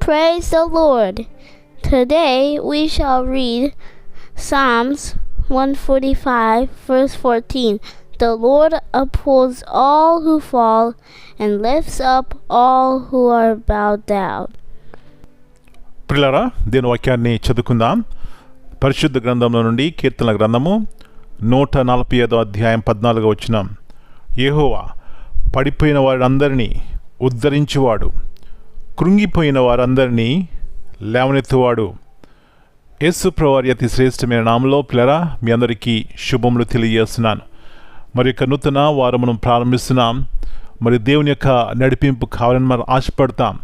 Praise the Lord. Today we shall read Psalms 145 verse 14. The Lord upholds all who fall and lifts up all who are bowed down. ప్రియులారా, దీని వాక్యాన్ని చదువుకుందాం. పరిశుద్ధ గ్రంథంలో నుండి కీర్తనల గ్రంథము 145 అధ్యాయం 14 వచనం. యెహోవా పడిపోయిన వారందరినీ ఉద్ధరించువాడు, కృంగిపోయిన వారందరినీ లేవనెత్తువాడు. యేసు ప్రభువారి అతి శ్రేష్టమైన నామములో ప్రియులారా, మీ అందరికీ శుభములు తెలియజేస్తున్నాను. మరి యొక్క నూతన వారం మనం ప్రారంభిస్తున్నాం. మరి దేవుని యొక్క నడిపింపు కావాలని మనం ఆశపడతాం.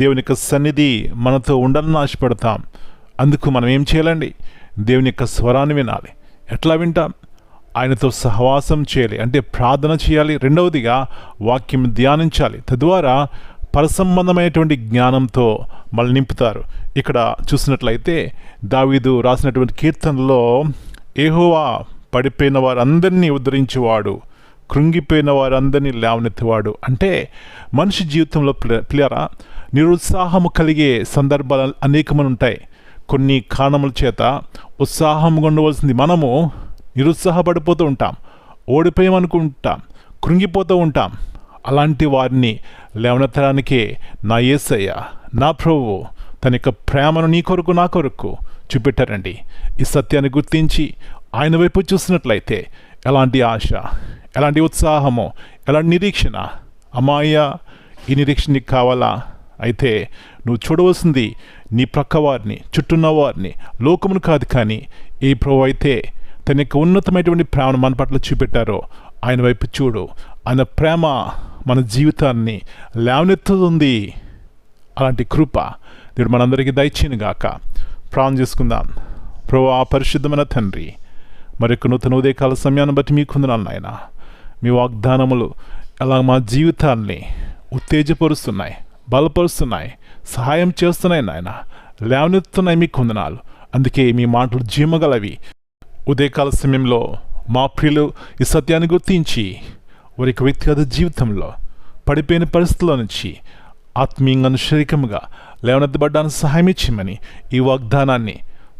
దేవుని యొక్క సన్నిధి మనతో ఉండాలని ఆశపడతాం. అందుకు మనం ఏం చేయాలండి? దేవుని యొక్క స్వరాన్ని వినాలి. ఎట్లా వింటాం? ఆయనతో సహవాసం చేయాలి, అంటే ప్రార్థన చేయాలి. రెండవదిగా వాక్యం ధ్యానించాలి. తద్వారా పరసంబంధమైనటువంటి జ్ఞానంతో మనల్ని నింపుతారు. ఇక్కడ చూసినట్లయితే దావీదు రాసినటువంటి కీర్తనలో యెహోవా పడిపోయిన వారందరినీ ఉద్ధరించేవాడు, కృంగిపోయిన వారందరినీ లేవనెత్తువాడు. అంటే మనిషి జీవితంలో ప్రియులారా, నిరుత్సాహము కలిగే సందర్భాలు అనేకమంది ఉంటాయి. కొన్ని కారణముల చేత ఉత్సాహంగా ఉండవలసింది మనము నిరుత్సాహపడిపోతూ ఉంటాం, ఓడిపోయామనుకుంటాం, కృంగిపోతూ ఉంటాం. అలాంటి వారిని లేవనెత్తడానికే నా యేసయ్య, నా ప్రభువు తన యొక్క ప్రేమను నీ కొరకు నా కొరకు చూపెట్టారండి. ఈ సత్యాన్ని గుర్తించి ఆయన వైపు చూసినట్లయితే ఎలాంటి ఆశ, ఎలాంటి ఉత్సాహము, ఎలాంటి నిరీక్షణ. అమ్మాయ్యా, ఈ నిరీక్షణ నీకు కావాలా? అయితే నువ్వు చూడవలసింది నీ ప్రక్క వారిని, చుట్టూన్న వారిని, లోకమును కాదు. కానీ ఈ ప్రభు అయితే తన యొక్క ఉన్నతమైనటువంటి ప్రేమను మన పట్ల చూపెట్టారో ఆయన వైపు చూడు. ఆయన ప్రేమ మన జీవితాన్ని లేవనెత్తుతుంది. అలాంటి కృప దేవుడు మనందరికీ దయచేయను గాక. ప్రార్థన చేసుకుందాం. ప్రభువా, పరిశుద్ధమైన తండ్రి, మరొక నూతన ఉదయకాల సమయాన్ని బట్టి మీకు వందనాలు నాయన. మీ వాగ్దానములు అలా మా జీవితాన్ని ఉత్తేజపరుస్తున్నాయి, బలపరుస్తున్నాయి, సహాయం చేస్తున్నాయి నాయన, లేవనెత్తున్నాయి. మీకు వందనాలు. అందుకే మీ మాటలు జీవగలవి. ఉదయకాల సమయంలో మా ప్రియులు ఈ సత్యాన్ని గుర్తించి వారి వ్యక్తిగత జీవితంలో పడిపోయిన పరిస్థితుల్లో నుంచి ఆత్మీయంగా, శారీరకంగా లేవనెత్తబడ్డానికి సహాయం ఇచ్చేయమని ఈ వాగ్దానాన్ని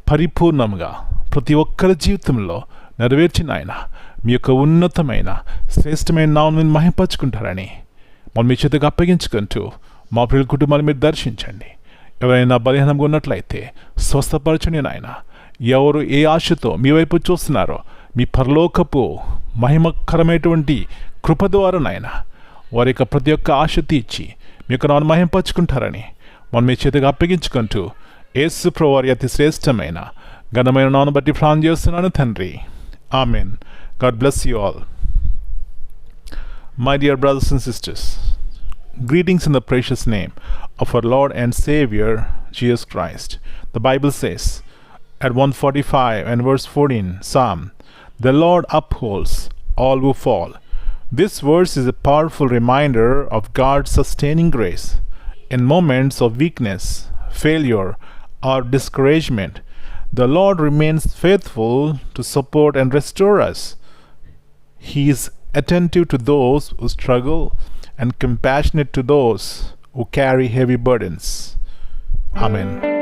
పరిపూర్ణంగా ప్రతి ఒక్కరి జీవితంలో నెరవేర్చిన ఆయన మీ యొక్క ఉన్నతమైన శ్రేష్టమైన నామమును మహిమపరచుకుంటారని మనం మీ చేతికి అప్పగించుకుంటూ మా ప్రియుల కుటుంబాన్ని మీరు దర్శించండి. ఎవరైనా బలహీనంగా ఉన్నట్లయితే స్వస్థపరచండి నాయన. ఎవరు ఏ ఆశతో మీ వైపు చూస్తున్నారో మీ పరలోకపు మహిమకరమైనటువంటి కృప ద్వారా నాయన వారి యొక్క ప్రతి ఒక్క ఆశ తీర్చి మీ యొక్క నామమును మహిమపరచుకుంటారని మనం మీ చేతికి అప్పగించుకుంటూ యేసు ప్రభువారి అతి శ్రేష్టమైన ఘనమైన నామమును బట్టి ప్రార్థన చేస్తున్నాను తండ్రి. Amen. God bless you all. My dear brothers and sisters, greetings in the precious name of our Lord and Savior Jesus Christ. The Bible says at 145 and verse 14 Psalm, the Lord upholds all who fall. This verse is a powerful reminder of God's sustaining grace in moments of weakness, failure, or discouragement. The Lord remains faithful to support and restore us. He is attentive to those who struggle and compassionate to those who carry heavy burdens. Amen.